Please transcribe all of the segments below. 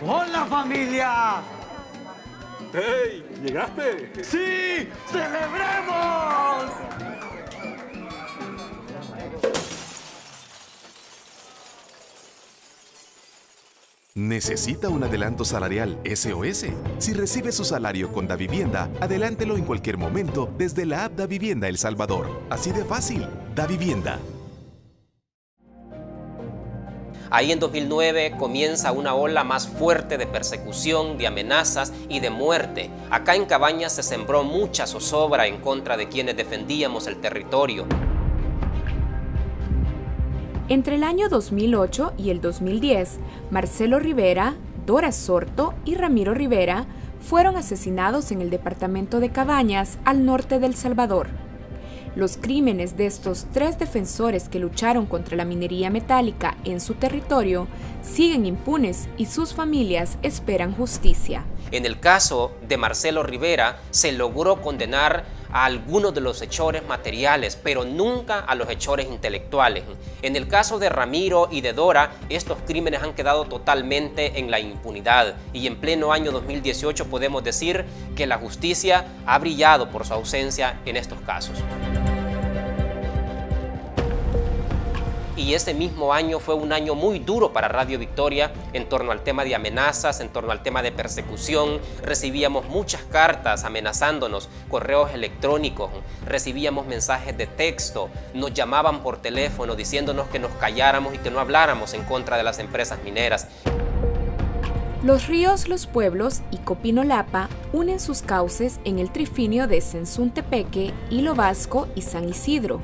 ¡Hola, familia! ¡Hey! ¿Llegaste? ¡Sí! ¡Celebremos! ¿Necesita un adelanto salarial SOS? Si recibe su salario con Davivienda, adelántelo en cualquier momento desde la app Davivienda El Salvador. Así de fácil. Davivienda. Ahí en 2009 comienza una ola más fuerte de persecución, de amenazas y de muerte. Acá en Cabañas se sembró mucha zozobra en contra de quienes defendíamos el territorio. Entre el año 2008 y el 2010, Marcelo Rivera, Dora Sorto y Ramiro Rivera fueron asesinados en el departamento de Cabañas, al norte de El Salvador. Los crímenes de estos tres defensores que lucharon contra la minería metálica en su territorio siguen impunes y sus familias esperan justicia. En el caso de Marcelo Rivera se logró condenar a algunos de los hechores materiales, pero nunca a los hechores intelectuales. En el caso de Ramiro y de Dora, estos crímenes han quedado totalmente en la impunidad y en pleno año 2018 podemos decir que la justicia ha brillado por su ausencia en estos casos. Y ese mismo año fue un año muy duro para Radio Victoria en torno al tema de amenazas, en torno al tema de persecución. Recibíamos muchas cartas amenazándonos, correos electrónicos, recibíamos mensajes de texto, nos llamaban por teléfono diciéndonos que nos calláramos y que no habláramos en contra de las empresas mineras. Los ríos Los Pueblos y Copinolapa unen sus cauces en el trifinio de Sensuntepeque, Hilo Vasco y San Isidro.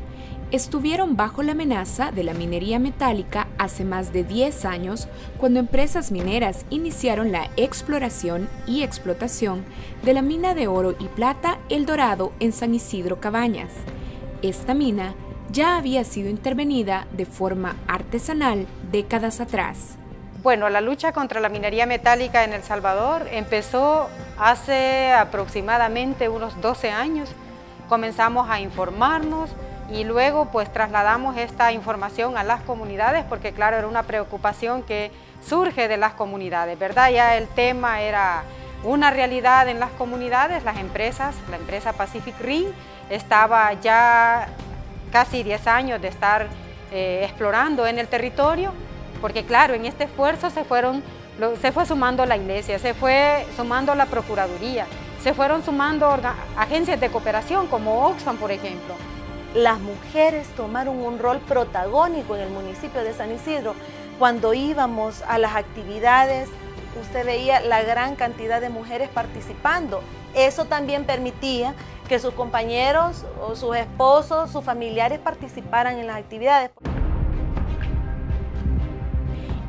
Estuvieron bajo la amenaza de la minería metálica hace más de 10 años, cuando empresas mineras iniciaron la exploración y explotación de la mina de oro y plata El Dorado en San Isidro Cabañas. Esta mina ya había sido intervenida de forma artesanal décadas atrás. Bueno, la lucha contra la minería metálica en El Salvador empezó hace aproximadamente unos 12 años. Comenzamos a informarnos y luego pues trasladamos esta información a las comunidades porque claro, era una preocupación que surge de las comunidades, ¿verdad? Ya el tema era una realidad en las comunidades, las empresas, la empresa Pacific Rim estaba ya casi 10 años de estar explorando en el territorio, porque claro, en este esfuerzo se fue sumando la iglesia, se fue sumando la procuraduría, se fueron sumando agencias de cooperación como Oxfam, por ejemplo. Las mujeres tomaron un rol protagónico en el municipio de San Isidro. Cuando íbamos a las actividades, usted veía la gran cantidad de mujeres participando. Eso también permitía que sus compañeros o sus esposos, sus familiares participaran en las actividades.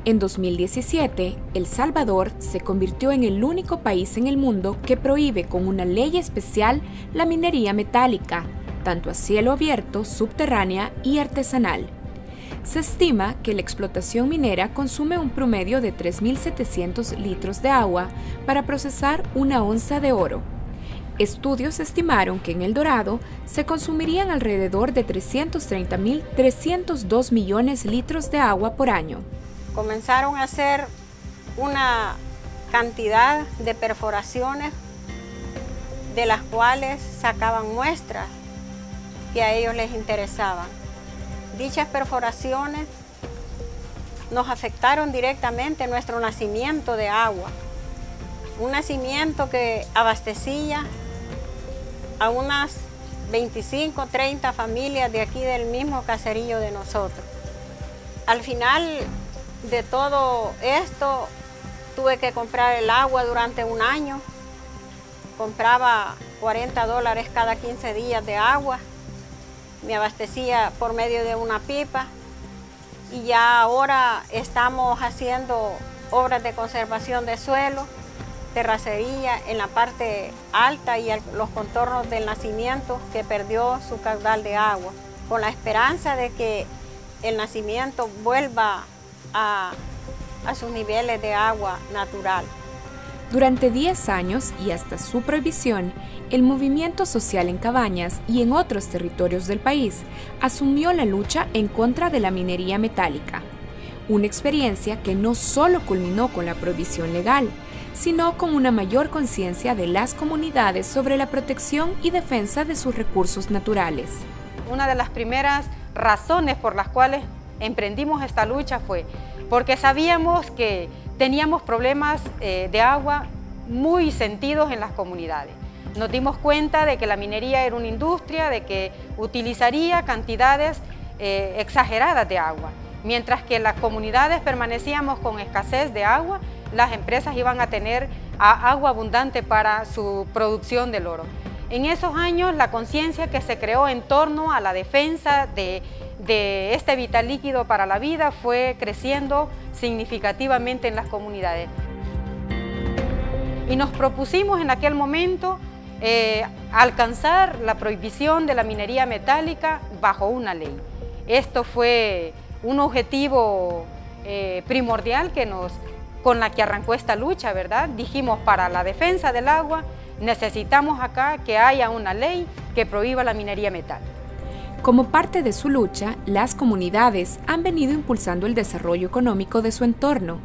En 2017, El Salvador se convirtió en el único país en el mundo que prohíbe con una ley especial la minería metálica, tanto a cielo abierto, subterránea y artesanal. Se estima que la explotación minera consume un promedio de 3.700 litros de agua para procesar una onza de oro. Estudios estimaron que en El Dorado se consumirían alrededor de 330.302 millones de litros de agua por año. Comenzaron a hacer una cantidad de perforaciones de las cuales sacaban muestras que a ellos les interesaban. Dichas perforaciones nos afectaron directamente nuestro nacimiento de agua, un nacimiento que abastecía a unas 25, 30 familias de aquí del mismo caserío de nosotros. Al final de todo esto tuve que comprar el agua durante un año, compraba $40 cada 15 días de agua, me abastecía por medio de una pipa y ya ahora estamos haciendo obras de conservación de suelo, terracería en la parte alta y los contornos del nacimiento que perdió su caudal de agua, con la esperanza de que el nacimiento vuelva a sus niveles de agua natural. Durante 10 años y hasta su prohibición, el movimiento social en Cabañas y en otros territorios del país asumió la lucha en contra de la minería metálica. Una experiencia que no solo culminó con la prohibición legal, sino con una mayor conciencia de las comunidades sobre la protección y defensa de sus recursos naturales. Una de las primeras razones por las cuales emprendimos esta lucha fue porque sabíamos que teníamos problemas de agua muy sentidos en las comunidades. Nos dimos cuenta de que la minería era una industria, de que utilizaría cantidades exageradas de agua. Mientras que las comunidades permanecíamos con escasez de agua, las empresas iban a tener agua abundante para su producción del oro. En esos años, la conciencia que se creó en torno a la defensa de este vital líquido para la vida fue creciendo significativamente en las comunidades. Y nos propusimos en aquel momento alcanzar la prohibición de la minería metálica bajo una ley. Esto fue un objetivo primordial con la que arrancó esta lucha, ¿verdad? Dijimos, para la defensa del agua necesitamos acá que haya una ley que prohíba la minería metálica. Como parte de su lucha, las comunidades han venido impulsando el desarrollo económico de su entorno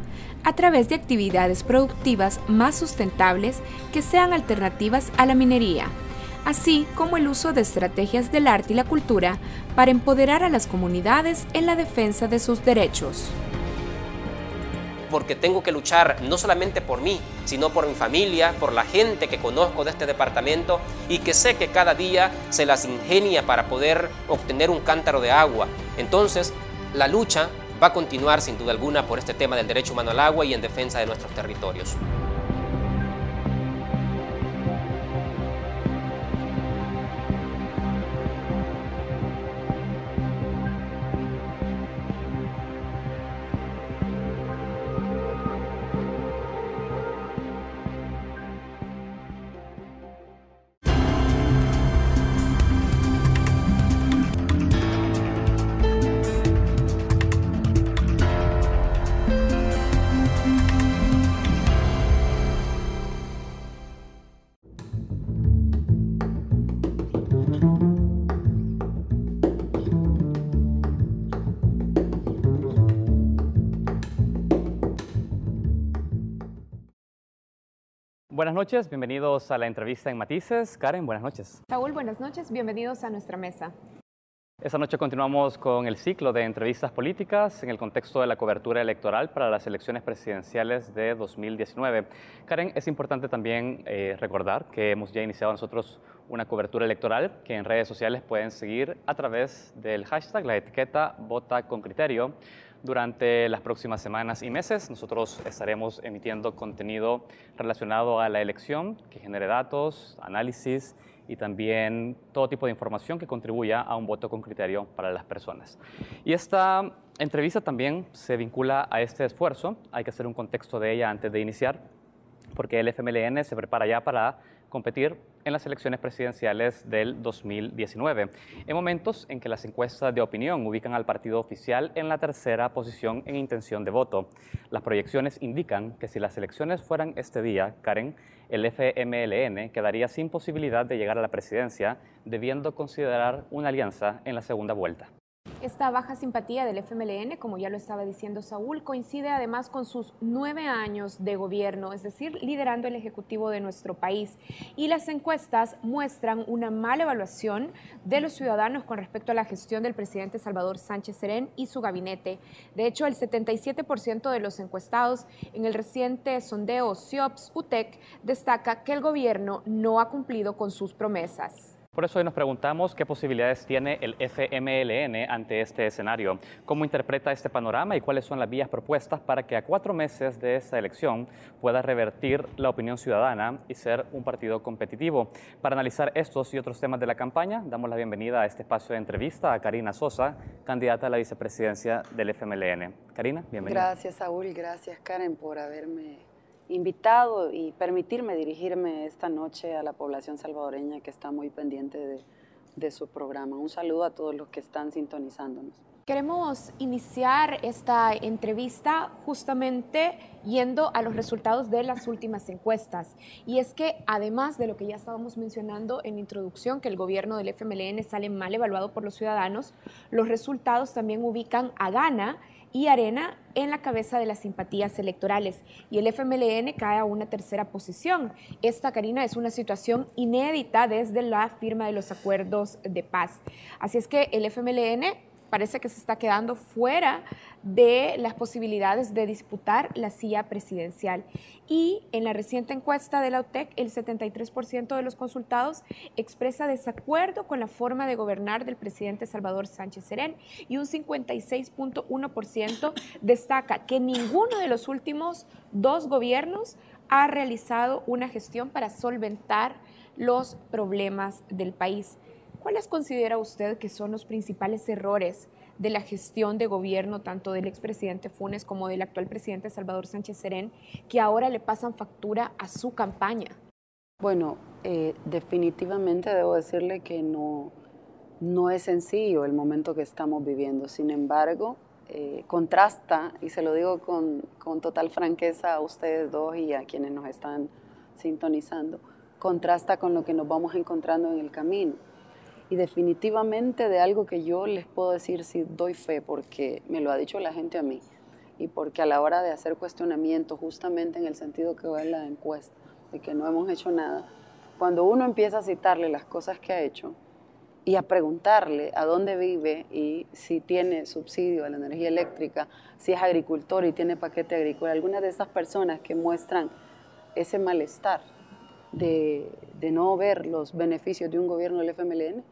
a través de actividades productivas más sustentables que sean alternativas a la minería, así como el uso de estrategias del arte y la cultura para empoderar a las comunidades en la defensa de sus derechos. Porque tengo que luchar no solamente por mí, sino por mi familia, por la gente que conozco de este departamento y que sé que cada día se las ingenia para poder obtener un cántaro de agua. Entonces, la lucha va a continuar sin duda alguna por este tema del derecho humano al agua y en defensa de nuestros territorios. Buenas noches, bienvenidos a la entrevista en Matices. Karen, buenas noches. Saúl, buenas noches, bienvenidos a nuestra mesa. Esta noche continuamos con el ciclo de entrevistas políticas en el contexto de la cobertura electoral para las elecciones presidenciales de 2019. Karen, es importante también recordar que hemos ya iniciado nosotros una cobertura electoral que en redes sociales pueden seguir a través del hashtag, la etiqueta Vota con Criterio. Durante las próximas semanas y meses nosotros estaremos emitiendo contenido relacionado a la elección que genere datos, análisis y también todo tipo de información que contribuya a un voto con criterio para las personas. Y esta entrevista también se vincula a este esfuerzo. Hay que hacer un contexto de ella antes de iniciar, porque el FMLN se prepara ya para competir en las elecciones presidenciales del 2019, en momentos en que las encuestas de opinión ubican al partido oficial en la tercera posición en intención de voto. Las proyecciones indican que si las elecciones fueran este día, Karen, el FMLN quedaría sin posibilidad de llegar a la presidencia, debiendo considerar una alianza en la segunda vuelta. Esta baja simpatía del FMLN, como ya lo estaba diciendo Saúl, coincide además con sus 9 años de gobierno, es decir, liderando el Ejecutivo de nuestro país. Y las encuestas muestran una mala evaluación de los ciudadanos con respecto a la gestión del presidente Salvador Sánchez Serén y su gabinete. De hecho, el 77% de los encuestados en el reciente sondeo CIOPS-UTEC destaca que el gobierno no ha cumplido con sus promesas. Por eso hoy nos preguntamos qué posibilidades tiene el FMLN ante este escenario, cómo interpreta este panorama y cuáles son las vías propuestas para que a 4 meses de esta elección pueda revertir la opinión ciudadana y ser un partido competitivo. Para analizar estos y otros temas de la campaña, damos la bienvenida a este espacio de entrevista a Karina Sosa, candidata a la vicepresidencia del FMLN. Karina, bienvenida. Gracias, Saúl, gracias, Karen, por haberme invitado y permitirme dirigirme esta noche a la población salvadoreña que está muy pendiente de su programa. Un saludo a todos los que están sintonizándonos. Queremos iniciar esta entrevista justamente yendo a los resultados de las últimas encuestas. Y es que además de lo que ya estábamos mencionando en la introducción, que el gobierno del FMLN sale mal evaluado por los ciudadanos, los resultados también ubican a Gana y Arena en la cabeza de las simpatías electorales y el FMLN cae a una tercera posición. Esta, Karina, es una situación inédita desde la firma de los acuerdos de paz. Así es que el FMLN parece que se está quedando fuera de las posibilidades de disputar la silla presidencial. Y en la reciente encuesta de la UTEC, el 73% de los consultados expresa desacuerdo con la forma de gobernar del presidente Salvador Sánchez Serén y un 56.1% destaca que ninguno de los últimos 2 gobiernos ha realizado una gestión para solventar los problemas del país. ¿Cuáles considera usted que son los principales errores de la gestión de gobierno tanto del expresidente Funes como del actual presidente Salvador Sánchez Serén que ahora le pasan factura a su campaña? Bueno, definitivamente debo decirle que no es sencillo el momento que estamos viviendo. Sin embargo, contrasta, y se lo digo con total franqueza a ustedes dos y a quienes nos están sintonizando, contrasta con lo que nos vamos encontrando en el camino. Y definitivamente de algo que yo les puedo decir, sí doy fe, porque me lo ha dicho la gente a mí, y porque a la hora de hacer cuestionamientos, justamente en el sentido que va en la encuesta, de que no hemos hecho nada, cuando uno empieza a citarle las cosas que ha hecho y a preguntarle a dónde vive y si tiene subsidio a la energía eléctrica, si es agricultor y tiene paquete agrícola, algunas de esas personas que muestran ese malestar de no ver los beneficios de un gobierno del FMLN,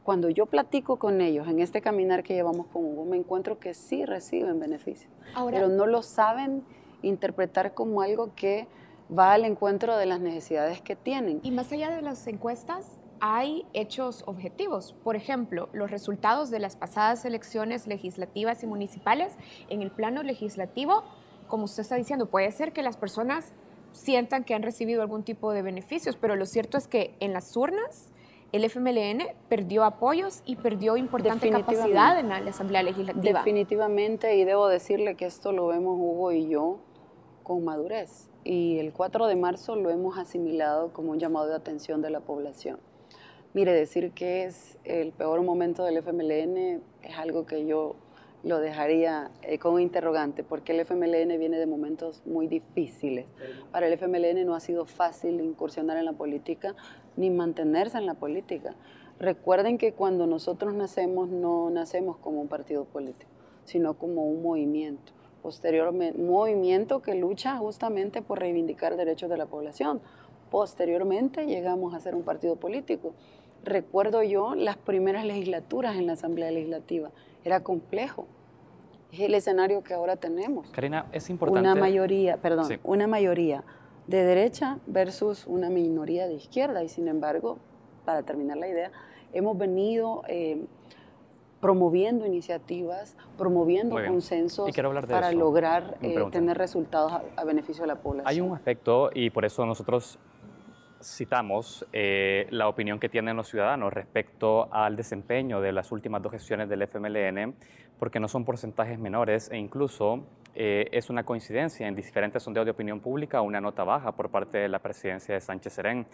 cuando yo platico con ellos en este caminar que llevamos con Hugo, me encuentro que sí reciben beneficios, pero no lo saben interpretar como algo que va al encuentro de las necesidades que tienen. Y más allá de las encuestas, hay hechos objetivos. Por ejemplo, los resultados de las pasadas elecciones legislativas y municipales en el plano legislativo, como usted está diciendo, puede ser que las personas sientan que han recibido algún tipo de beneficios, pero lo cierto es que en las urnas el FMLN perdió apoyos y perdió importante capacidad en la Asamblea Legislativa. Definitivamente, y debo decirle que esto lo vemos Hugo y yo con madurez. Y el 4 de marzo lo hemos asimilado como un llamado de atención de la población. Mire, decir que es el peor momento del FMLN es algo que yo lo dejaría con un interrogante, porque el FMLN viene de momentos muy difíciles. Para el FMLN no ha sido fácil incursionar en la política ni mantenerse en la política. Recuerden que cuando nosotros nacemos, no nacemos como un partido político, sino como un movimiento. Posteriormente, un movimiento que lucha justamente por reivindicar derechos de la población. Posteriormente llegamos a ser un partido político. Recuerdo yo las primeras legislaturas en la Asamblea Legislativa. Era complejo. Es el escenario que ahora tenemos. Karina, es importante... Una mayoría de derecha versus una minoría de izquierda. Y sin embargo, para terminar la idea, hemos venido promoviendo iniciativas, promoviendo consensos para lograr tener resultados a beneficio de la población. Hay un aspecto, y por eso nosotros citamos la opinión que tienen los ciudadanos respecto al desempeño de las últimas 2 gestiones del FMLN, porque no son porcentajes menores e incluso es una coincidencia en diferentes sondeos de opinión pública una nota baja por parte de la presidencia de Sánchez Serén.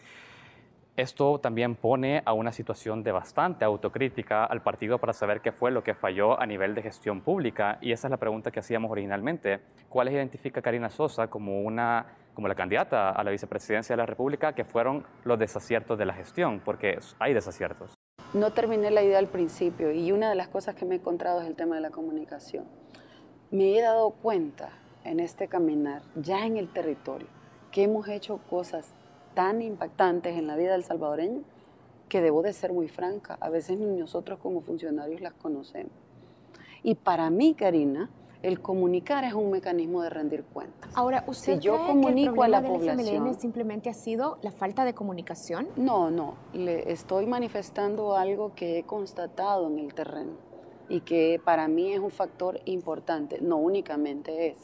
Esto también pone a una situación de bastante autocrítica al partido para saber qué fue lo que falló a nivel de gestión pública, y esa es la pregunta que hacíamos originalmente. ¿Cuáles identifica Karina Sosa como la candidata a la vicepresidencia de la República que fueron los desaciertos de la gestión? Porque hay desaciertos. No terminé la idea al principio, y una de las cosas que me he encontrado es el tema de la comunicación. Me he dado cuenta en este caminar, ya en el territorio, que hemos hecho cosas tan impactantes en la vida del salvadoreño que debo de ser muy franca. A veces ni nosotros como funcionarios las conocemos. Y para mí, Karina, el comunicar es un mecanismo de rendir cuentas. Ahora, ¿usted si yo cree comunico que el a la problema del población, FMLN simplemente ha sido la falta de comunicación? No, le estoy manifestando algo que he constatado en el terreno y que para mí es un factor importante, no únicamente es,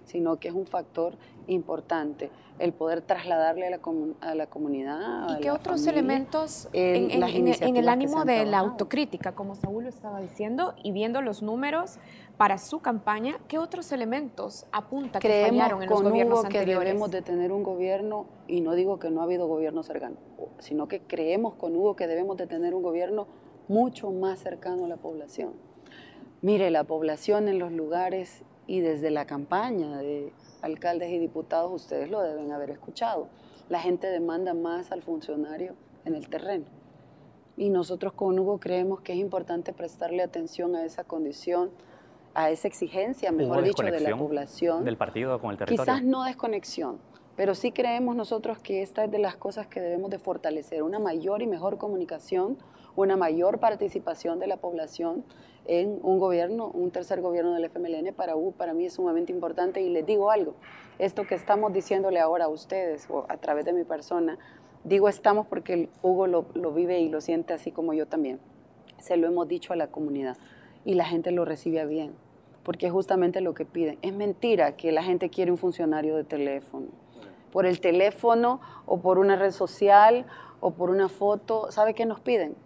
sino que es un factor importante el poder trasladarle a la comunidad. ¿Y qué otros elementos en el ánimo de la autocrítica, como Saúl lo estaba diciendo, y viendo los números para su campaña, qué otros elementos apunta que fallaron en los gobiernos anteriores? Creemos que debemos de tener un gobierno, y no digo que no ha habido gobierno cercano, sino que creemos con Hugo que debemos de tener un gobierno mucho más cercano a la población. Mire, la población en los lugares y desde la campaña de alcaldes y diputados, ustedes lo deben haber escuchado. La gente demanda más al funcionario en el terreno. Y nosotros con Hugo creemos que es importante prestarle atención a esa condición, a esa exigencia, mejor dicho, de la población. ¿Del partido con el territorio? Quizás no desconexión, pero sí creemos nosotros que esta es de las cosas que debemos de fortalecer, una mayor y mejor comunicación, una mayor participación de la población en un gobierno, un tercer gobierno del FMLN. Para Hugo, para mí es sumamente importante, y les digo algo, esto que estamos diciéndole ahora a ustedes, o a través de mi persona, digo estamos porque Hugo lo vive y lo siente así como yo también. Se lo hemos dicho a la comunidad y la gente lo recibe bien, porque es justamente lo que piden. Es mentira que la gente quiere un funcionario de teléfono. Por el teléfono o por una red social o por una foto, ¿sabe qué nos piden?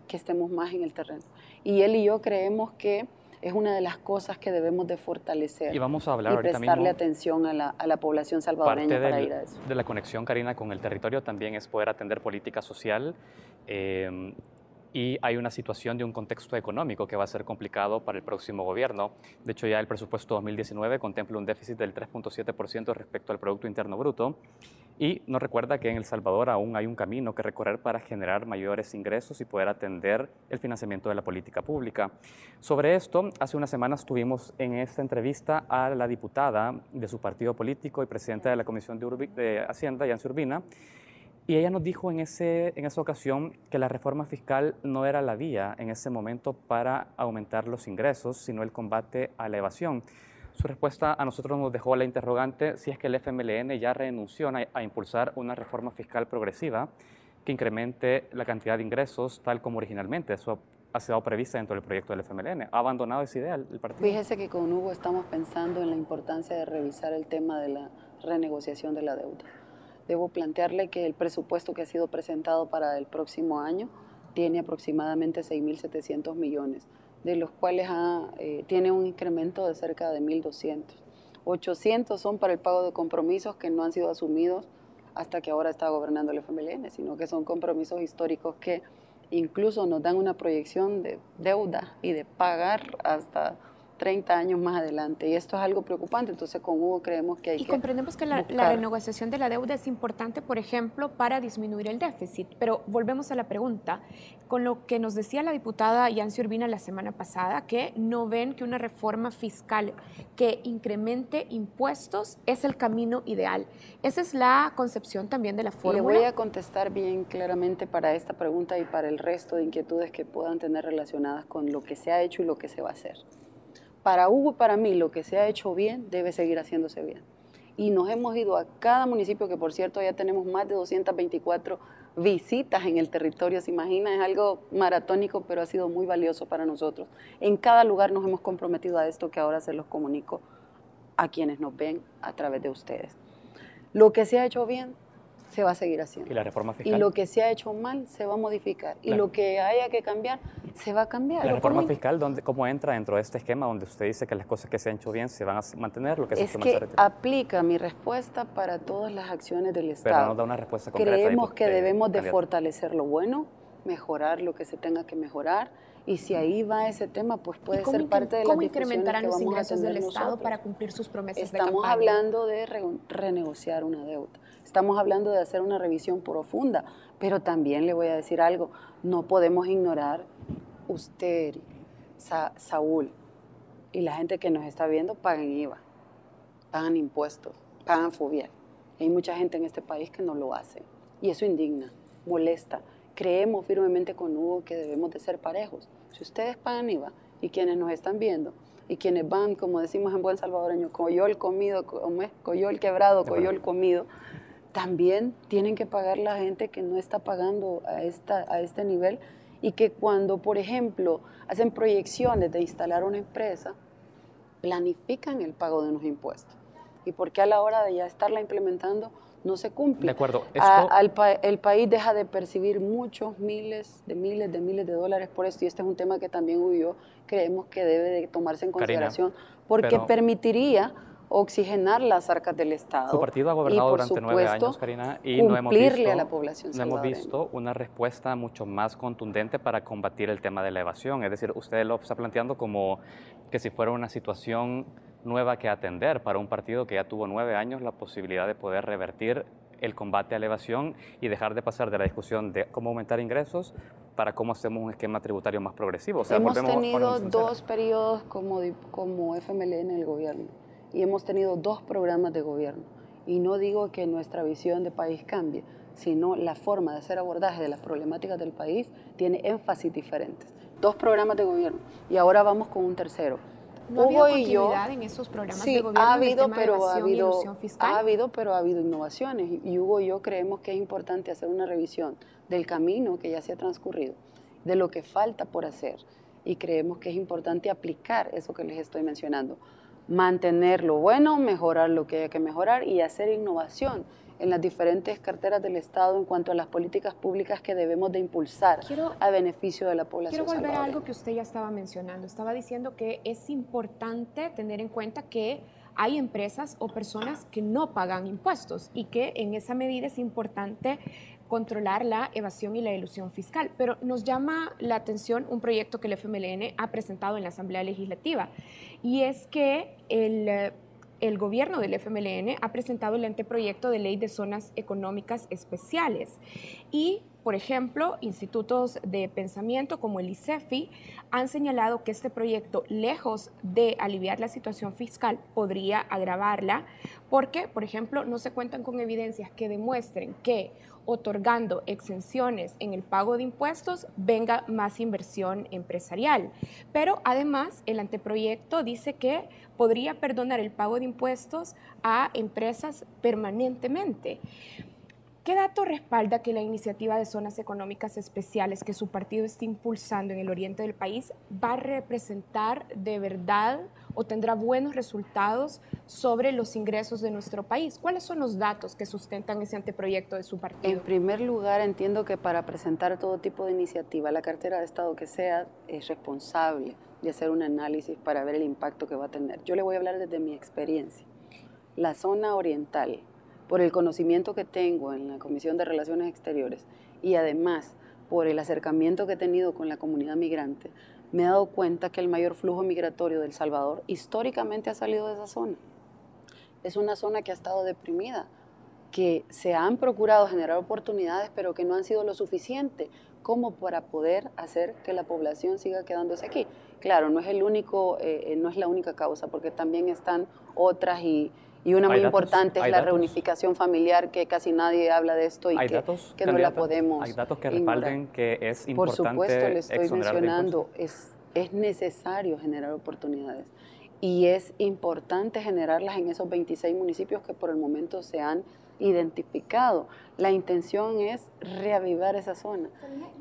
Que estemos más en el terreno. Y él y yo creemos que es una de las cosas que debemos de fortalecer. Y vamos a hablar y ahorita prestarle mismo, atención a la población salvadoreña para ir a eso. De la conexión, Karina, con el territorio también es poder atender política social. Y hay una situación de un contexto económico que va a ser complicado para el próximo gobierno. De hecho, ya el presupuesto 2019 contempla un déficit del 3.7% respecto al Producto Interno Bruto. Y nos recuerda que en El Salvador aún hay un camino que recorrer para generar mayores ingresos y poder atender el financiamiento de la política pública. Sobre esto, hace unas semanas tuvimos en esta entrevista a la diputada de su partido político y presidenta de la Comisión de Hacienda, Yancy Urbina, y ella nos dijo en esa ocasión que la reforma fiscal no era la vía en ese momento para aumentar los ingresos, sino el combate a la evasión. Su respuesta a nosotros nos dejó la interrogante si es que el FMLN ya renunció a impulsar una reforma fiscal progresiva que incremente la cantidad de ingresos tal como originalmente eso ha sido prevista dentro del proyecto del FMLN. ¿Ha abandonado esa idea el partido? Fíjese que con Hugo estamos pensando en la importancia de revisar el tema de la renegociación de la deuda. Debo plantearle que el presupuesto que ha sido presentado para el próximo año tiene aproximadamente 6.700 millones, de los cuales tiene un incremento de cerca de 1.200. 800 son para el pago de compromisos que no han sido asumidos hasta que ahora está gobernando el FMLN, sino que son compromisos históricos que incluso nos dan una proyección de deuda y de pagar hasta 30 años más adelante, y esto es algo preocupante. Entonces con Hugo creemos que hay que comprendemos que la renegociación de la deuda es importante, por ejemplo, para disminuir el déficit, pero volvemos a la pregunta, con lo que nos decía la diputada Yancy Urbina la semana pasada, que no ven que una reforma fiscal que incremente impuestos es el camino ideal. ¿Esa es la concepción también de la fórmula? Le voy a contestar bien claramente para esta pregunta y para el resto de inquietudes que puedan tener relacionadas con lo que se ha hecho y lo que se va a hacer. Para Hugo y para mí, lo que se ha hecho bien debe seguir haciéndose bien. Y nos hemos ido a cada municipio, que por cierto ya tenemos más de 224 visitas en el territorio. Se imagina, es algo maratónico, pero ha sido muy valioso para nosotros. En cada lugar nos hemos comprometido a esto que ahora se los comunico a quienes nos ven a través de ustedes. Lo que se ha hecho bien se va a seguir haciendo. ¿Y la reforma fiscal? Y lo que se ha hecho mal se va a modificar. Y lo que haya que cambiar, se va a cambiar. ¿La reforma fiscal cómo entra dentro de este esquema donde usted dice que las cosas que se han hecho bien se van a mantener? Lo que es que aplica mi respuesta para todas las acciones del Estado. Pero no da una respuesta concreta. Creemos que debemos de fortalecer lo bueno, mejorar lo que se tenga que mejorar, y si ahí va ese tema, pues puede ser parte de las discusiones que vamos a tener. ¿Cómo incrementarán los ingresos del Estado para cumplir sus promesas de campaña? Estamos hablando de renegociar una deuda. Estamos hablando de hacer una revisión profunda, pero también le voy a decir algo, no podemos ignorar usted, Saúl, y la gente que nos está viendo pagan IVA, pagan impuestos, pagan FOBIAL. Hay mucha gente en este país que no lo hace, y eso indigna, molesta. Creemos firmemente con Hugo que debemos de ser parejos. Si ustedes pagan IVA, y quienes nos están viendo, y quienes van, como decimos en buen salvadoreño, coyol comido, coyol quebrado, coyol comido, también tienen que pagar la gente que no está pagando a este nivel, y que cuando, por ejemplo, hacen proyecciones de instalar una empresa, planifican el pago de unos impuestos. y por qué a la hora de ya estarla implementando no se cumple. De acuerdo. El país deja de percibir muchos miles de dólares por esto, y este es un tema que también yo creemos que debe de tomarse en consideración, porque permitiría oxigenar las arcas del Estado. Su partido ha gobernado durante 9 años, Karina, y no hemos visto una respuesta mucho más contundente para combatir el tema de la evasión. Es decir, usted lo está planteando como que si fuera una situación nueva que atender para un partido que ya tuvo 9 años la posibilidad de poder revertir el combate a la evasión y dejar de pasar de la discusión de cómo aumentar ingresos para cómo hacemos un esquema tributario más progresivo. O sea, hemos tenido 2 periodos como FMLN en el gobierno y hemos tenido 2 programas de gobierno. Y no digo que nuestra visión de país cambie, sino la forma de hacer abordaje de las problemáticas del país tiene énfasis diferentes. 2 programas de gobierno y ahora vamos con un tercero. ¿No ha habido continuidad en esos programas de gobierno? Ha habido, pero ha habido innovaciones. Y Hugo y yo creemos que es importante hacer una revisión del camino que ya se ha transcurrido, de lo que falta por hacer. Y creemos que es importante aplicar eso que les estoy mencionando. Mantener lo bueno, mejorar lo que haya que mejorar y hacer innovación en las diferentes carteras del Estado en cuanto a las políticas públicas que debemos de impulsar a beneficio de la población salvadoreña. Quiero volver a algo que usted ya estaba mencionando. Estaba diciendo que es importante tener en cuenta que hay empresas o personas que no pagan impuestos y que en esa medida es importante controlar la evasión y la elusión fiscal. Pero nos llama la atención un proyecto que el FMLN ha presentado en la Asamblea Legislativa, y es que el gobierno del FMLN ha presentado el anteproyecto de ley de zonas económicas especiales y, por ejemplo, institutos de pensamiento como el ICEFI han señalado que este proyecto, lejos de aliviar la situación fiscal, podría agravarla porque, por ejemplo, no se cuentan con evidencias que demuestren que otorgando exenciones en el pago de impuestos venga más inversión empresarial. Pero además el anteproyecto dice que podría perdonar el pago de impuestos a empresas permanentemente. ¿Qué dato respalda que la iniciativa de zonas económicas especiales que su partido está impulsando en el oriente del país va a representar de verdad o tendrá buenos resultados sobre los ingresos de nuestro país? ¿Cuáles son los datos que sustentan ese anteproyecto de su partido? En primer lugar, entiendo que para presentar todo tipo de iniciativa, la cartera de Estado que sea es responsable de hacer un análisis para ver el impacto que va a tener. Yo le voy a hablar desde mi experiencia. La zona oriental, por el conocimiento que tengo en la Comisión de Relaciones Exteriores y además por el acercamiento que he tenido con la comunidad migrante, me he dado cuenta que el mayor flujo migratorio de El Salvador históricamente ha salido de esa zona. Es una zona que ha estado deprimida, que se han procurado generar oportunidades, pero que no han sido lo suficiente como para poder hacer que la población siga quedándose aquí. Claro, no es la única causa, porque también están otras y una muy importante es la reunificación familiar, que casi nadie habla de esto y que no la podemos ¿Hay datos que respalden que es importante? Por supuesto, le estoy mencionando, es necesario generar oportunidades y es importante generarlas en esos 26 municipios que por el momento se han identificado. La intención es reavivar esa zona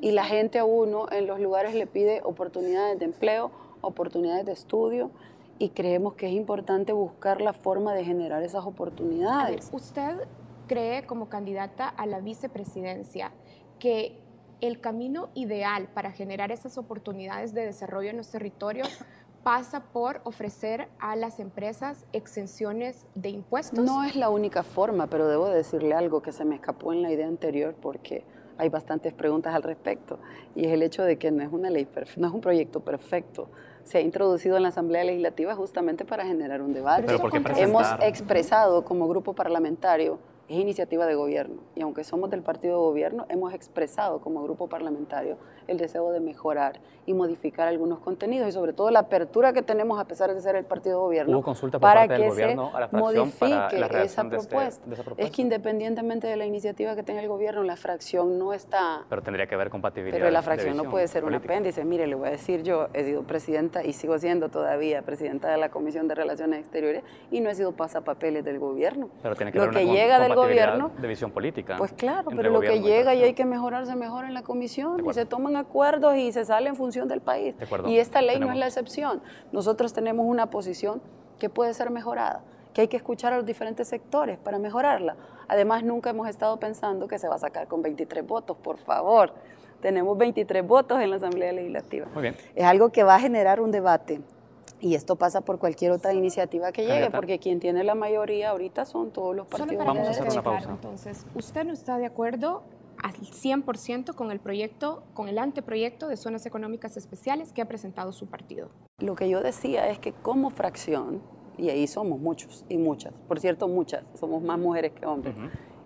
y la gente a uno en los lugares le pide oportunidades de empleo, oportunidades de estudio, y creemos que es importante buscar la forma de generar esas oportunidades. ¿Usted cree, como candidata a la vicepresidencia, que el camino ideal para generar esas oportunidades de desarrollo en los territorios pasa por ofrecer a las empresas exenciones de impuestos? No es la única forma, pero debo decirle algo que se me escapó en la idea anterior porque hay bastantes preguntas al respecto, y es el hecho de que no es una ley no es un proyecto perfecto. Se ha introducido en la Asamblea Legislativa justamente para generar un debate. ¿Pero por qué hemos expresado como grupo parlamentario, es iniciativa de gobierno, y aunque somos del partido de gobierno, hemos expresado como grupo parlamentario el deseo de mejorar y modificar algunos contenidos, y sobre todo la apertura que tenemos a pesar de ser el partido de gobierno. ¿Hubo consulta por parte del gobierno a la fracción para la esa redacción de propuesta? esa propuesta? Es que independientemente de la iniciativa que tenga el gobierno, la fracción no está... Pero tendría que haber compatibilidad. Pero la fracción no puede ser política. un apéndice. Mire, le voy a decir, yo he sido presidenta y sigo siendo todavía presidenta de la Comisión de Relaciones Exteriores y no he sido pasapapeles del gobierno. Pero tiene que lo haber que una llega del compatibilidad gobierno de visión política. Pues claro, pero lo que llega y hay que mejorar, se mejora en la comisión y se toman acuerdos y se sale en función del país. Y esta ley no es la excepción. Nosotros tenemos una posición que puede ser mejorada, que hay que escuchar a los diferentes sectores para mejorarla. Además, nunca hemos estado pensando que se va a sacar con 23 votos, por favor. Tenemos 23 votos en la Asamblea Legislativa. Muy bien. Es algo que va a generar un debate. Y esto pasa por cualquier otra iniciativa que llegue, porque quien tiene la mayoría ahorita son todos los partidos. Vamos a hacer una pausa. Entonces, ¿usted no está de acuerdo al 100% con el proyecto, con el anteproyecto de zonas económicas especiales que ha presentado su partido? Lo que yo decía es que como fracción, y ahí somos muchos y muchas, por cierto muchas, somos más mujeres que hombres,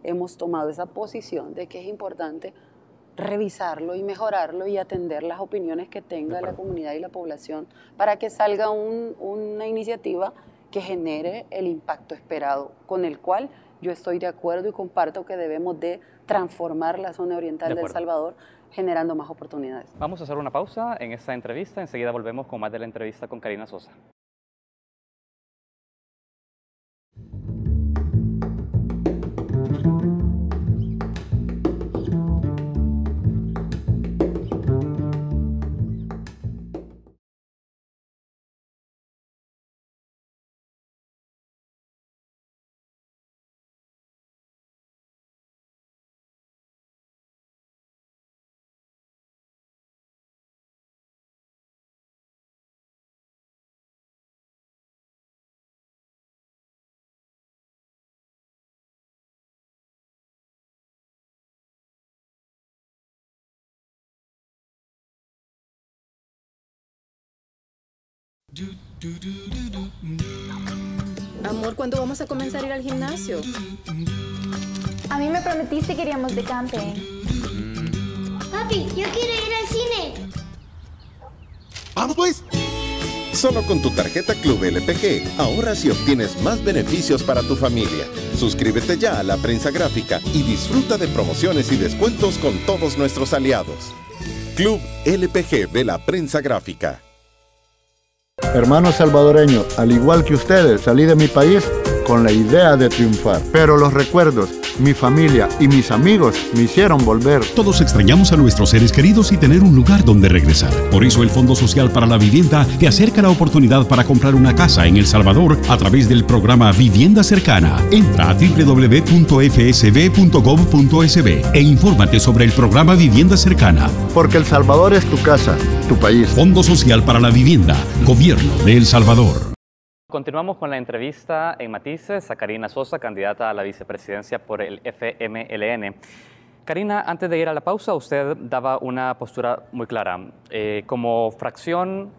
hemos tomado esa posición de que es importante revisarlo y mejorarlo y atender las opiniones que tenga la comunidad y la población para que salga una iniciativa que genere el impacto esperado, con el cual yo estoy de acuerdo y comparto que debemos de transformar la zona oriental de El Salvador generando más oportunidades. Vamos a hacer una pausa en esta entrevista, enseguida volvemos con más de la entrevista con Karina Sosa. Amor, ¿cuándo vamos a comenzar a ir al gimnasio? A mí me prometiste que iríamos de camping. Papi, yo quiero ir al cine. ¡Vamos pues! Solo con tu tarjeta Club LPG ahorras y obtienes más beneficios para tu familia. Suscríbete ya a La Prensa Gráfica y disfruta de promociones y descuentos con todos nuestros aliados. Club LPG de La Prensa Gráfica. Hermanos salvadoreños, al igual que ustedes, salí de mi país con la idea de triunfar. Pero los recuerdos, mi familia y mis amigos me hicieron volver. Todos extrañamos a nuestros seres queridos y tener un lugar donde regresar. Por eso el Fondo Social para la Vivienda te acerca la oportunidad para comprar una casa en El Salvador a través del programa Vivienda Cercana. Entra a www.fsb.gov.sb e infórmate sobre el programa Vivienda Cercana. Porque El Salvador es tu casa, tu país. Fondo Social para la Vivienda, Gobierno de El Salvador. Continuamos con la entrevista en Matices a Karina Sosa, candidata a la vicepresidencia por el FMLN. Karina, antes de ir a la pausa, usted daba una postura muy clara. Como fracción,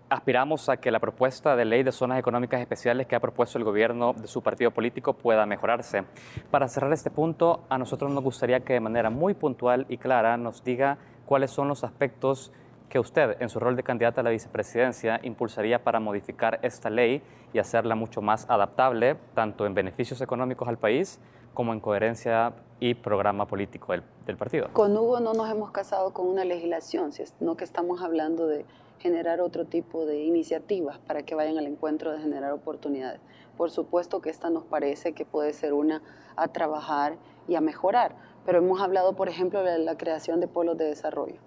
aspiramos a que la propuesta de ley de zonas económicas especiales que ha propuesto el gobierno de su partido político pueda mejorarse. Para cerrar este punto, a nosotros nos gustaría que de manera muy puntual y clara nos diga cuáles son los aspectos que usted, en su rol de candidata a la vicepresidencia, impulsaría para modificar esta ley y hacerla mucho más adaptable, tanto en beneficios económicos al país como en coherencia y programa político del partido. Con Hugo no nos hemos casado con una legislación, sino que estamos hablando de generar otro tipo de iniciativas para que vayan al encuentro de generar oportunidades. Por supuesto que esta nos parece que puede ser una a trabajar y a mejorar, pero hemos hablado, por ejemplo, de la creación de polos de desarrollo.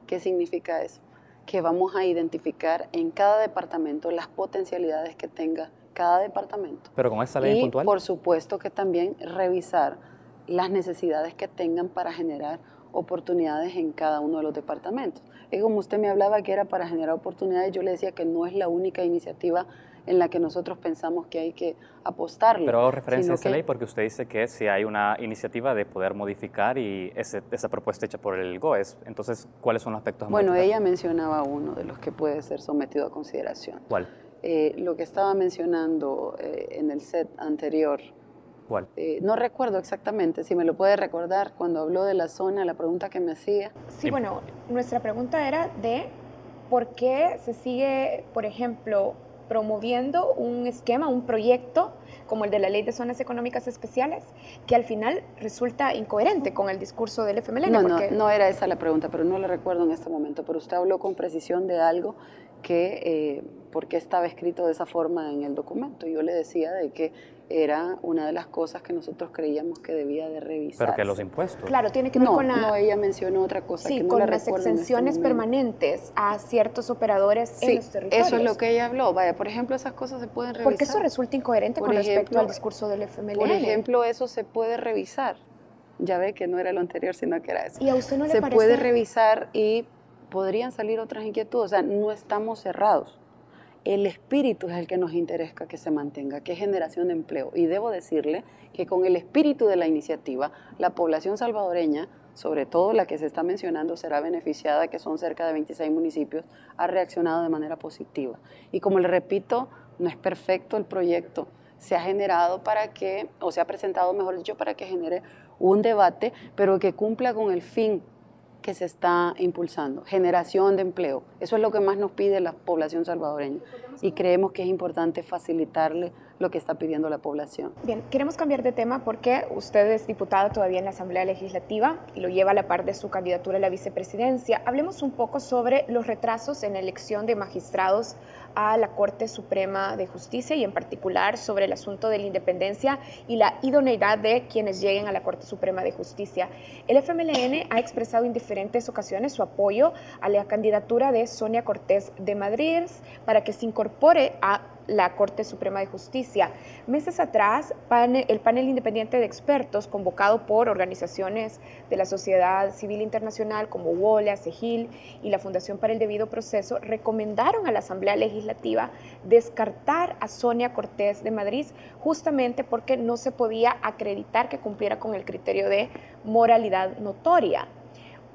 ¿Qué significa eso? Que vamos a identificar en cada departamento las potencialidades que tenga cada departamento. Pero con esta ley puntual. Y por supuesto que también revisar las necesidades que tengan para generar oportunidades en cada uno de los departamentos. Y como usted me hablaba que era para generar oportunidades, yo le decía que no es la única iniciativa en la que nosotros pensamos que hay que apostarle. Pero hago referencia a esta ley porque usted dice que si hay una iniciativa de poder modificar y esa propuesta hecha por el GOES, entonces, ¿cuáles son los aspectos a Bueno, modificar? ella mencionaba uno de los que puede ser sometido a consideración. ¿Cuál? Lo que estaba mencionando en el set anterior. ¿Cuál? No recuerdo exactamente, si me lo puede recordar, cuando habló de la zona, la pregunta que me hacía. Sí, bueno, nuestra pregunta era de por qué se sigue, por ejemplo, promoviendo un esquema, un proyecto como el de la Ley de Zonas Económicas Especiales, que al final resulta incoherente con el discurso del FMLN. No era esa la pregunta, pero no la recuerdo en este momento. Pero usted habló con precisión de algo que por qué estaba escrito de esa forma en el documento. Yo le decía de que era una de las cosas que nosotros creíamos que debía de revisar. Pero que los impuestos. Claro, tiene que ver con la... No, ella mencionó otra cosa. Sí, que no con la las recuerdo en este exenciones momento. permanentes a ciertos operadores en los territorios. Eso es lo que ella habló. Vaya, por ejemplo, esas cosas se pueden revisar. Porque eso resulta incoherente con respecto al discurso del FMLN. Por ejemplo, eso se puede revisar. Ya ve que no era lo anterior, sino que era eso. ¿Y a usted no le parece? Se puede revisar y podrían salir otras inquietudes. O sea, no estamos cerrados. El espíritu es el que nos interesa que se mantenga, que es generación de empleo. Y debo decirle que con el espíritu de la iniciativa, la población salvadoreña, sobre todo la que se está mencionando, será beneficiada, que son cerca de 26 municipios, ha reaccionado de manera positiva. Y como le repito, no es perfecto el proyecto. Se ha generado para que, o se ha presentado, mejor dicho, para que genere un debate, pero que cumpla con el fin que se está impulsando, generación de empleo. Eso es lo que más nos pide la población salvadoreña y creemos que es importante facilitarle lo que está pidiendo la población. Bien, queremos cambiar de tema porque usted es diputada todavía en la Asamblea Legislativa y lo lleva a la par de su candidatura a la vicepresidencia. Hablemos un poco sobre los retrasos en la elección de magistrados a la Corte Suprema de Justicia y en particular sobre el asunto de la independencia y la idoneidad de quienes lleguen a la Corte Suprema de Justicia. El FMLN ha expresado en diferentes ocasiones su apoyo a la candidatura de Sonia Cortés de Madrid para que se incorpore a la Corte Suprema de Justicia. Meses atrás, el panel independiente de expertos convocado por organizaciones de la sociedad civil internacional como WOLA, CEGIL y la Fundación para el Debido Proceso recomendaron a la Asamblea Legislativa descartar a Sonia Cortés de Madrid justamente porque no se podía acreditar que cumpliera con el criterio de moralidad notoria.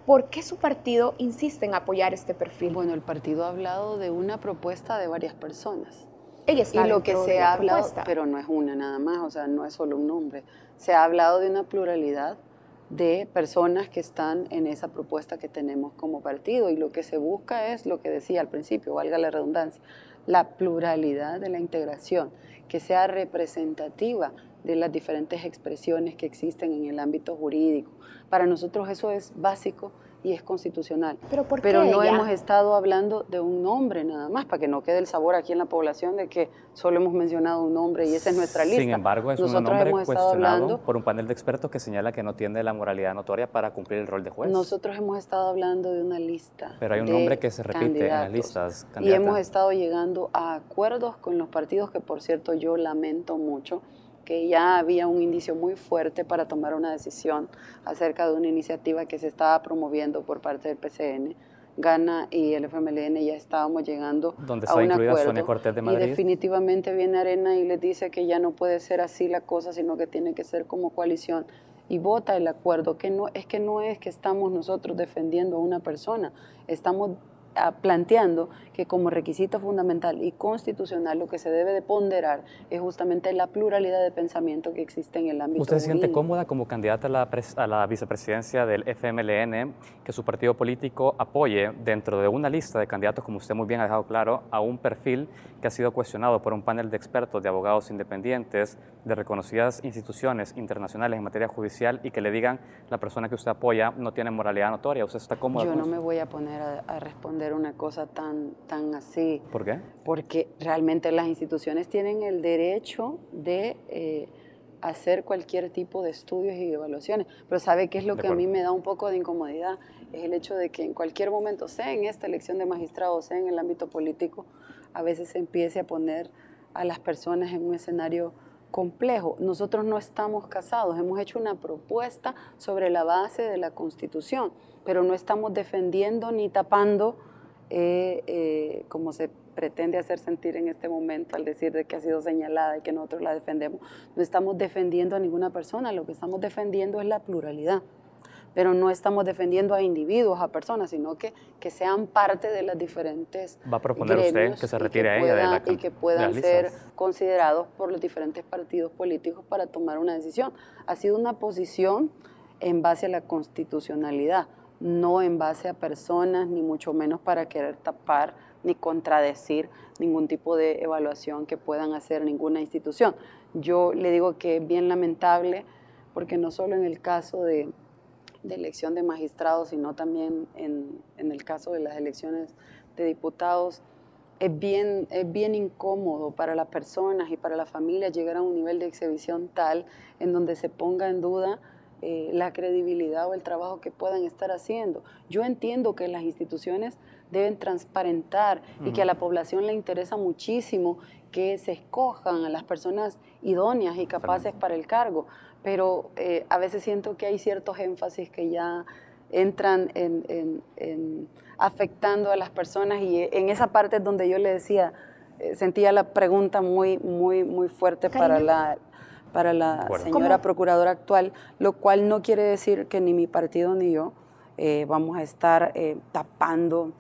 ¿Por qué su partido insiste en apoyar este perfil? Bueno, el partido ha hablado de una propuesta de varias personas. Ella está y lo que dentro se de ha la hablado, propuesta. pero no es una nada más, o sea, no es solo un nombre. Se ha hablado de una pluralidad de personas que están en esa propuesta que tenemos como partido y lo que se busca es lo que decía al principio, valga la redundancia, la pluralidad de la integración, que sea representativa de las diferentes expresiones que existen en el ámbito jurídico. Para nosotros eso es básico y es constitucional. Pero no hemos estado hablando de un nombre nada más, para que no quede el sabor aquí en la población de que solo hemos mencionado un nombre y esa es nuestra lista. Sin embargo, es un nombre cuestionado por un panel de expertos que señala que no tiene la moralidad notoria para cumplir el rol de juez. Nosotros hemos estado hablando de una lista. Pero hay un nombre que se repite en las listas. Y hemos estado llegando a acuerdos con los partidos que, por cierto, yo lamento mucho, que ya había un indicio muy fuerte para tomar una decisión acerca de una iniciativa que se estaba promoviendo por parte del PCN. Gana y el FMLN ya estábamos llegando a un acuerdo. Sonia Cortés de Madrid. Y definitivamente viene Arena y les dice que ya no puede ser así la cosa, sino que tiene que ser como coalición. Y vota el acuerdo, que no es que estamos nosotros defendiendo a una persona, estamos planteando que como requisito fundamental y constitucional lo que se debe de ponderar es justamente la pluralidad de pensamiento que existe en el ámbito ¿Usted se siente jurídico. cómoda como candidata a la vicepresidencia del FMLN que su partido político apoye dentro de una lista de candidatos, como usted muy bien ha dejado claro, a un perfil que ha sido cuestionado por un panel de expertos, de abogados independientes, de reconocidas instituciones internacionales en materia judicial y que le digan la persona que usted apoya no tiene moralidad notoria? ¿Usted está cómoda Yo con no eso? me voy a poner a responder una cosa tan así. ¿Por qué? Porque realmente las instituciones tienen el derecho de hacer cualquier tipo de estudios y evaluaciones. Pero ¿sabe qué es lo que a mí me da un poco de incomodidad? Es el hecho de que en cualquier momento, sea en esta elección de magistrados, sea en el ámbito político, a veces se empiece a poner a las personas en un escenario complejo. Nosotros no estamos casados, hemos hecho una propuesta sobre la base de la Constitución, pero no estamos defendiendo ni tapando como se pretende hacer sentir en este momento al decir de que ha sido señalada y que nosotros la defendemos. No estamos defendiendo a ninguna persona, lo que estamos defendiendo es la pluralidad, pero no estamos defendiendo a individuos, a personas, sino que sean parte de las diferentes ¿Va a proponer usted que se retire a ella de la y que puedan ser considerados por los diferentes partidos políticos para tomar una decisión? Ha sido una posición en base a la constitucionalidad, no en base a personas, ni mucho menos para querer tapar ni contradecir ningún tipo de evaluación que puedan hacer ninguna institución. Yo le digo que es bien lamentable, porque no solo en el caso de elección de magistrados, sino también en el caso de las elecciones de diputados, es bien incómodo para las personas y para la familia llegar a un nivel de exhibición tal en donde se ponga en duda la credibilidad o el trabajo que puedan estar haciendo. Yo entiendo que las instituciones deben transparentar y que a la población le interesa muchísimo que se escojan a las personas idóneas y capaces para el cargo, pero a veces siento que hay ciertos énfasis que ya entran en afectando a las personas, y en esa parte es donde yo le decía, sentía la pregunta muy fuerte para la señora procuradora actual, lo cual no quiere decir que ni mi partido ni yo vamos a estar tapando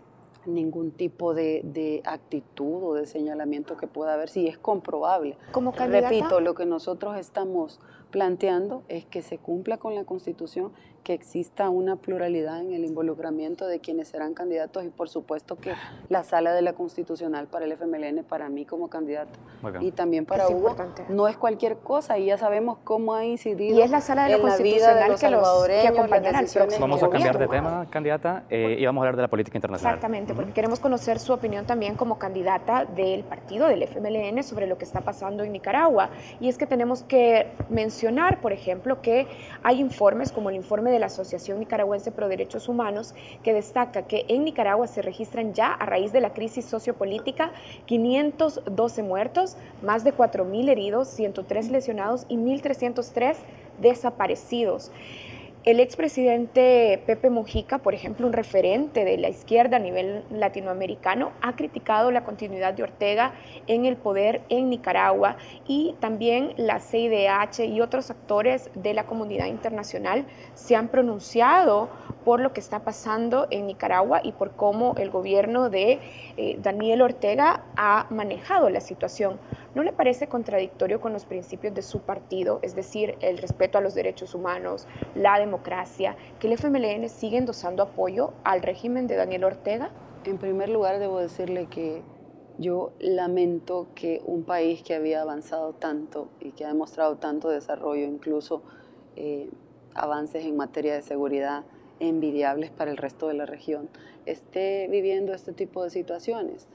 ningún tipo de actitud o de señalamiento que pueda haber, si es comprobable. Como candidata, repito, lo que nosotros estamos planteando es que se cumpla con la Constitución, que exista una pluralidad en el involucramiento de quienes serán candidatos, y por supuesto que la sala de la Constitucional para el FMLN, para mí como candidato y también para Hugo, no es cualquier cosa, y ya sabemos cómo ha incidido y es la sala de la Constitucional que acompañará al próximo Vamos a cambiar de gobierno. tema, candidata, y vamos a hablar de la política internacional. Exactamente, porque queremos conocer su opinión también como candidata del partido del FMLN sobre lo que está pasando en Nicaragua. Y es que tenemos que mencionar, por ejemplo, que hay informes como el informe de la Asociación Nicaragüense Pro Derechos Humanos, que destaca que en Nicaragua se registran ya, a raíz de la crisis sociopolítica, 512 muertos, más de 4.000 heridos, 103 lesionados y 1.303 desaparecidos. El expresidente Pepe Mujica, por ejemplo, un referente de la izquierda a nivel latinoamericano, ha criticado la continuidad de Ortega en el poder en Nicaragua, y también la CIDH y otros actores de la comunidad internacional se han pronunciado por lo que está pasando en Nicaragua y por cómo el gobierno de Daniel Ortega ha manejado la situación. ¿No le parece contradictorio con los principios de su partido, es decir, el respeto a los derechos humanos, la democracia, que el FMLN sigue endosando apoyo al régimen de Daniel Ortega? En primer lugar, debo decirle que yo lamento que un país que había avanzado tanto y que ha demostrado tanto desarrollo, incluso avances en materia de seguridad envidiables para el resto de la región, esté viviendo este tipo de situaciones.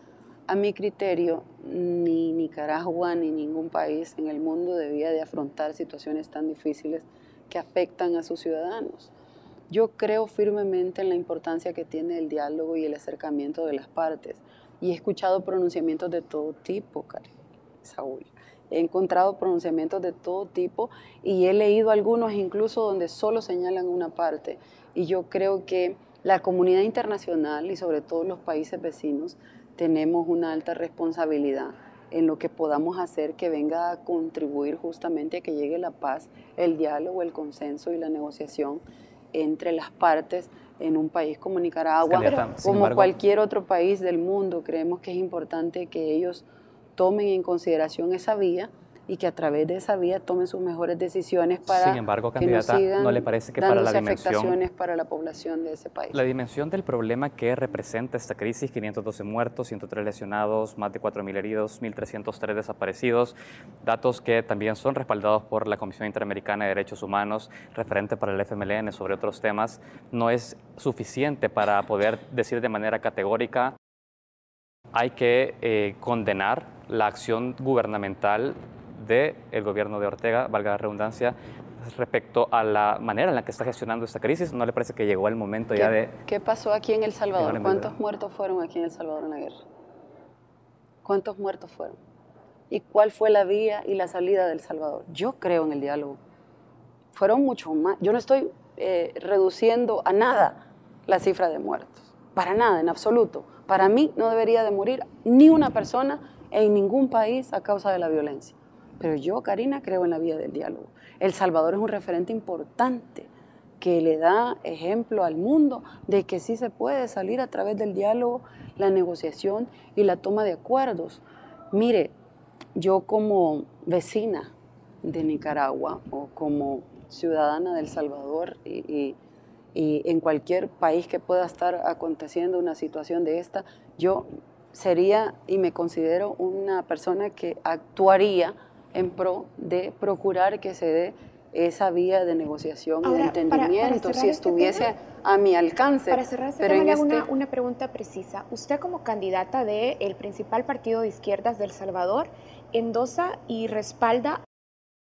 A mi criterio, ni Nicaragua ni ningún país en el mundo debía de afrontar situaciones tan difíciles que afectan a sus ciudadanos. Yo creo firmemente en la importancia que tiene el diálogo y el acercamiento de las partes, y he escuchado pronunciamientos de todo tipo, Saúl. He encontrado pronunciamientos de todo tipo y he leído algunos incluso donde solo señalan una parte, y yo creo que la comunidad internacional y sobre todo los países vecinos tenemos una alta responsabilidad en lo que podamos hacer que venga a contribuir justamente a que llegue la paz, el diálogo, el consenso y la negociación entre las partes en un país como Nicaragua, como cualquier otro país del mundo. Creemos que es importante que ellos tomen en consideración esa vía y que a través de esa vía tomen sus mejores decisiones para Sin embargo, candidata, ¿no le parece que para la dimensión, afectaciones para la población de ese país? La dimensión del problema que representa esta crisis, 512 muertos, 103 lesionados, más de 4.000 heridos, 1.303 desaparecidos, datos que también son respaldados por la Comisión Interamericana de Derechos Humanos, referente para el FMLN sobre otros temas, no es suficiente para poder decir de manera categórica: hay que condenar la acción gubernamental del gobierno de Ortega, valga la redundancia, respecto a la manera en la que está gestionando esta crisis. ¿No le parece que llegó el momento ya de...? ¿Qué pasó aquí en El Salvador? ¿Cuántos muertos fueron aquí en El Salvador en la guerra? ¿Cuántos muertos fueron? ¿Y cuál fue la vía y la salida de El Salvador? Yo creo en el diálogo. Fueron mucho más. Yo no estoy reduciendo a nada la cifra de muertos. Para nada, en absoluto. Para mí no debería de morir ni una persona en ningún país a causa de la violencia. Pero yo, Karina, creo en la vía del diálogo. El Salvador es un referente importante que le da ejemplo al mundo de que sí se puede salir a través del diálogo, la negociación y la toma de acuerdos. Mire, yo como vecina de Nicaragua o como ciudadana de El Salvador y en cualquier país que pueda estar aconteciendo una situación de esta, yo sería y me considero una persona que actuaría en pro de procurar que se dé esa vía de negociación y de Ahora, entendimiento para si cerrar estuviese este a mi alcance. Para cerrar este pero tema, en le hago una pregunta precisa. Usted como candidata del principal partido de izquierdas de El Salvador endosa y respalda,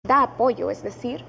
da apoyo, es decir,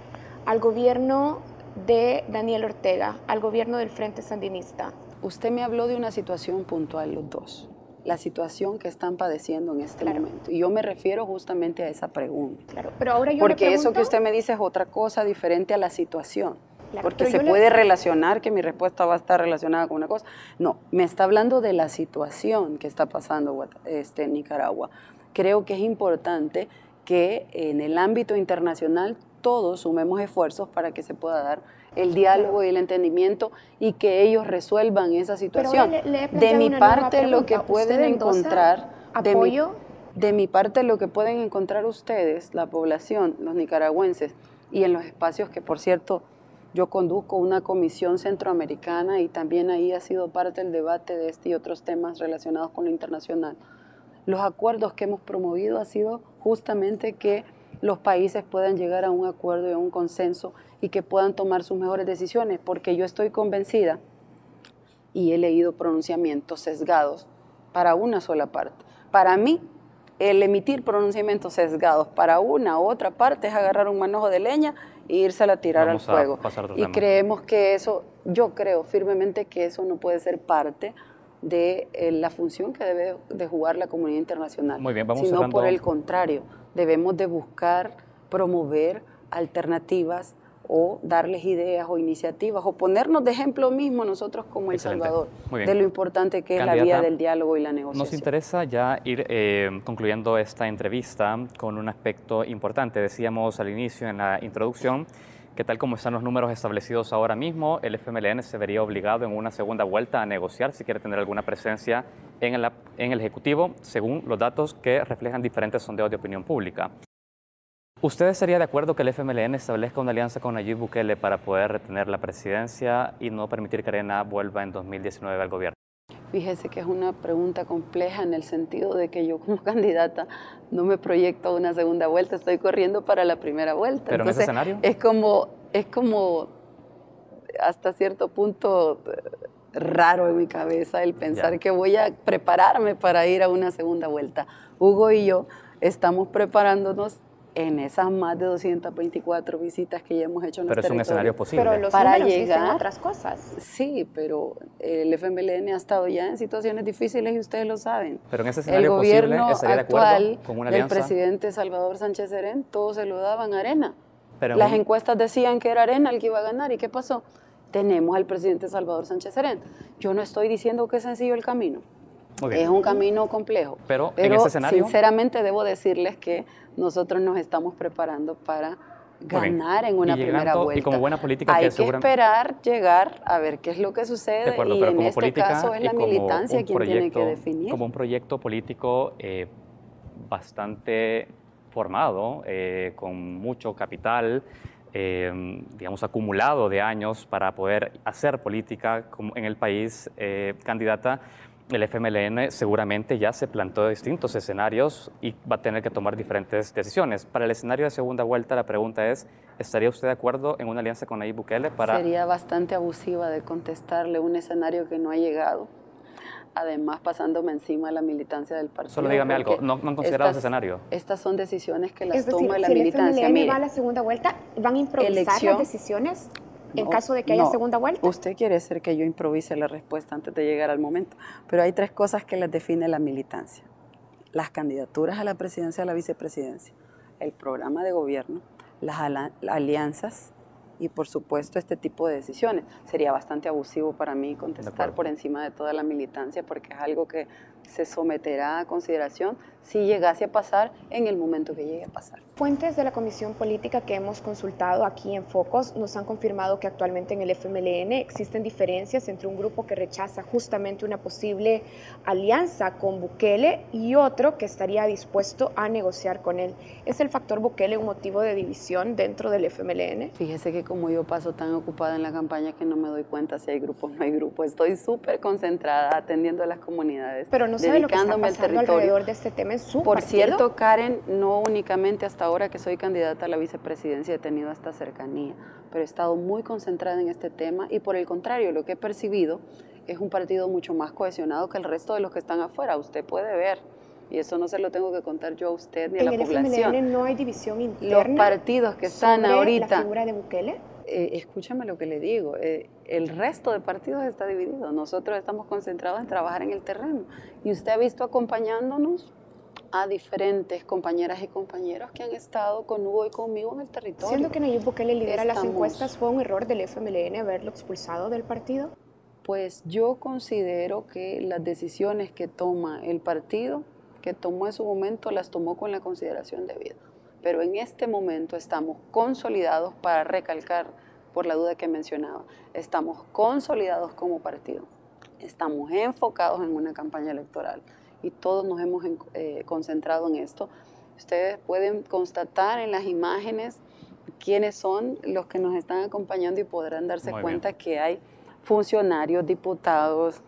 al gobierno de Daniel Ortega, al gobierno del Frente Sandinista. Usted me habló de una situación puntual, los dos, la situación que están padeciendo en este momento. Y yo me refiero justamente a esa pregunta. Claro, pero ahora yo porque le pregunto, eso que usted me dice es otra cosa diferente a la situación. Claro, porque pero se yo puede relacionar que mi respuesta va a estar relacionada con una cosa. No, me está hablando de la situación que está pasando en Nicaragua. Creo que es importante que en el ámbito internacional todos sumemos esfuerzos para que se pueda dar el diálogo y el entendimiento y que ellos resuelvan esa situación. De mi parte lo que pueden encontrar, de mi parte lo que pueden encontrar ustedes, la población, los nicaragüenses, y en los espacios que, por cierto, yo conduzco una comisión centroamericana y también ahí ha sido parte del debate de este y otros temas relacionados con lo internacional. Los acuerdos que hemos promovido ha sido justamente que los países puedan llegar a un acuerdo y a un consenso y que puedan tomar sus mejores decisiones, porque yo estoy convencida y he leído pronunciamientos sesgados para una sola parte. Para mí, el emitir pronunciamientos sesgados para una u otra parte es agarrar un manojo de leña e írsela a tirar al fuego. Y creemos que eso, yo creo firmemente que eso no puede ser parte de la función que debe de jugar la comunidad internacional. Muy bien, vamos sino cerrando. por el contrario, debemos de buscar, promover alternativas o darles ideas o iniciativas o ponernos de ejemplo mismo nosotros como El Salvador de lo importante que es la vía del diálogo y la negociación. Nos interesa ya ir concluyendo esta entrevista con un aspecto importante. Decíamos al inicio, en la introducción, que tal como están los números establecidos ahora mismo, el FMLN se vería obligado en una segunda vuelta a negociar si quiere tener alguna presencia en el Ejecutivo, según los datos que reflejan diferentes sondeos de opinión pública. ¿Usted estaría de acuerdo que el FMLN establezca una alianza con Nayib Bukele para poder retener la presidencia y no permitir que Arena vuelva en 2019 al gobierno? Fíjese que es una pregunta compleja en el sentido de que yo como candidata no me proyecto a una segunda vuelta, estoy corriendo para la primera vuelta. ¿Pero entonces, en ese escenario? Es como hasta cierto punto raro en mi cabeza el pensar que voy a prepararme para ir a una segunda vuelta. Hugo y yo estamos preparándonos en esas más de 224 visitas que ya hemos hecho en los territorios. Pero es un escenario posible. Pero los para números llegar dicen otras cosas. Sí, pero el FMLN ha estado ya en situaciones difíciles y ustedes lo saben. Pero en ese escenario posible, ¿estaría de acuerdo con una alianza? El presidente Salvador Sánchez Serén, todos se lo daban a Arena. Pero las encuestas decían que era Arena el que iba a ganar. ¿Y qué pasó? Tenemos al presidente Salvador Sánchez Serén. Yo no estoy diciendo que es sencillo el camino. Es un camino complejo. Pero en ese escenario, sinceramente debo decirles que nosotros nos estamos preparando para ganar en una primera vuelta. Y como buena política, hay que esperar llegar a ver qué es lo que sucede. De acuerdo, y pero en como este política caso es la militancia quien tiene que definir. Como un proyecto político bastante formado, con mucho capital, digamos, acumulado de años para poder hacer política en el país, candidata, el FMLN seguramente ya se plantó distintos escenarios y va a tener que tomar diferentes decisiones. Para el escenario de segunda vuelta, la pregunta es, ¿estaría usted de acuerdo en una alianza con Nayib Bukele para...? Sería bastante abusiva de contestarle un escenario que no ha llegado, además pasándome encima la militancia del partido. Solo dígame algo, ¿no han considerado ese escenario? Estas son decisiones que las es decir, toma la si militancia. El FMLN va a la segunda vuelta, ¿van a improvisar las decisiones en caso de que haya segunda vuelta? Usted quiere hacer que yo improvise la respuesta antes de llegar al momento, pero hay tres cosas que las define la militancia: las candidaturas a la presidencia, a la vicepresidencia, el programa de gobierno, las alianzas y, por supuesto, este tipo de decisiones. Sería bastante abusivo para mí contestar por encima de toda la militancia, porque es algo que se someterá a consideración si llegase a pasar en el momento que llegue a pasar. Fuentes de la Comisión Política que hemos consultado aquí en Focos nos han confirmado que actualmente en el FMLN existen diferencias entre un grupo que rechaza justamente una posible alianza con Bukele y otro que estaría dispuesto a negociar con él. ¿Es el factor Bukele un motivo de división dentro del FMLN? Fíjese que como yo paso tan ocupada en la campaña que no me doy cuenta si hay grupo o no hay grupo. Estoy súper concentrada atendiendo a las comunidades. Pero no sabe lo que está dedicándome al pasando territorio. alrededor de este tema en su Por partido? cierto, Karen, no únicamente hasta ahora que soy candidata a la vicepresidencia he tenido esta cercanía, pero he estado muy concentrada en este tema y por el contrario, lo que he percibido es un partido mucho más cohesionado que el resto de los que están afuera. Usted puede ver, y eso no se lo tengo que contar yo a usted ni a la población. ¿En el FMLN no hay división interna? Los partidos que están sobre ahorita... la figura de Bukele? Escúchame lo que le digo, el resto de partidos está dividido, nosotros estamos concentrados en trabajar en el terreno y usted ha visto acompañándonos a diferentes compañeras y compañeros que han estado con Hugo y conmigo en el territorio. Siendo que Nayib Bukele lidera las encuestas, ¿fue un error del FMLN haberlo expulsado del partido? Pues yo considero que las decisiones que toma el partido, que tomó en su momento, las tomó con la consideración debida. Pero en este momento estamos consolidados, para recalcar por la duda que mencionaba, estamos consolidados como partido, estamos enfocados en una campaña electoral y todos nos hemos concentrado en esto. Ustedes pueden constatar en las imágenes quiénes son los que nos están acompañando y podrán darse cuenta que hay funcionarios, diputados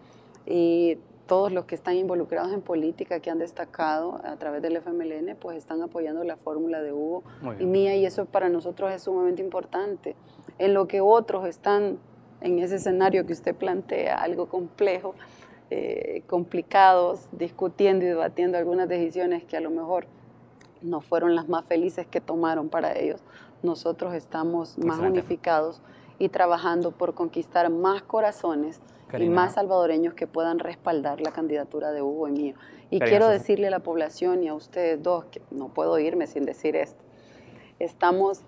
y todos los que están involucrados en política, que han destacado a través del FMLN, pues están apoyando la fórmula de Hugo y mía, y eso para nosotros es sumamente importante. En lo que otros están en ese escenario que usted plantea, algo complejo, complicados, discutiendo y debatiendo algunas decisiones que a lo mejor no fueron las más felices que tomaron para ellos, nosotros estamos más unificados y trabajando por conquistar más corazones y más salvadoreños que puedan respaldar la candidatura de Hugo y mío. Y quiero decirle a la población y a ustedes dos, que no puedo irme sin decir esto, estamos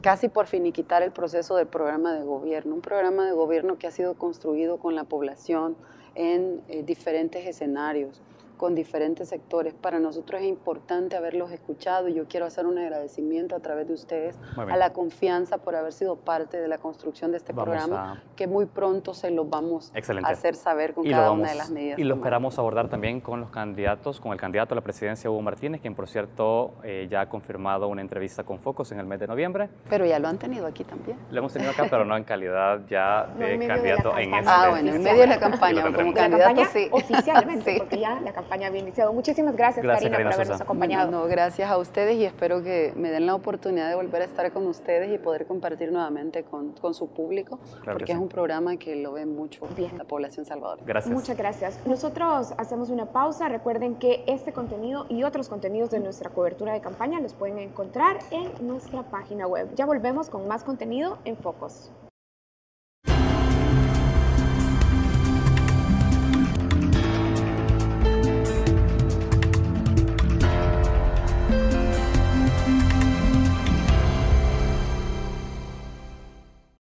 casi por finiquitar el proceso del programa de gobierno, un programa de gobierno que ha sido construido con la población en diferentes escenarios, con diferentes sectores. Para nosotros es importante haberlos escuchado y yo quiero hacer un agradecimiento a través de ustedes a la confianza por haber sido parte de la construcción de este programa, que muy pronto se los vamos a hacer saber con cada una de las medidas. Y lo esperamos abordar también con los candidatos, con el candidato a la presidencia Hugo Martínez, quien por cierto ya ha confirmado una entrevista con Focus en el mes de noviembre. Pero ya lo han tenido aquí también. Lo hemos tenido acá, pero no en calidad ya de candidato en este. Bueno, en medio de la campaña, como candidato sí. Oficialmente, porque ya la campaña había iniciado. Muchísimas gracias, Karina, por habernos acompañado. No, gracias a ustedes y espero que me den la oportunidad de volver a estar con ustedes y poder compartir nuevamente con su público, porque es un programa que lo ve mucho la población salvadoreña. Gracias. Muchas gracias. Nosotros hacemos una pausa. Recuerden que este contenido y otros contenidos de nuestra cobertura de campaña los pueden encontrar en nuestra página web. Ya volvemos con más contenido en Focus.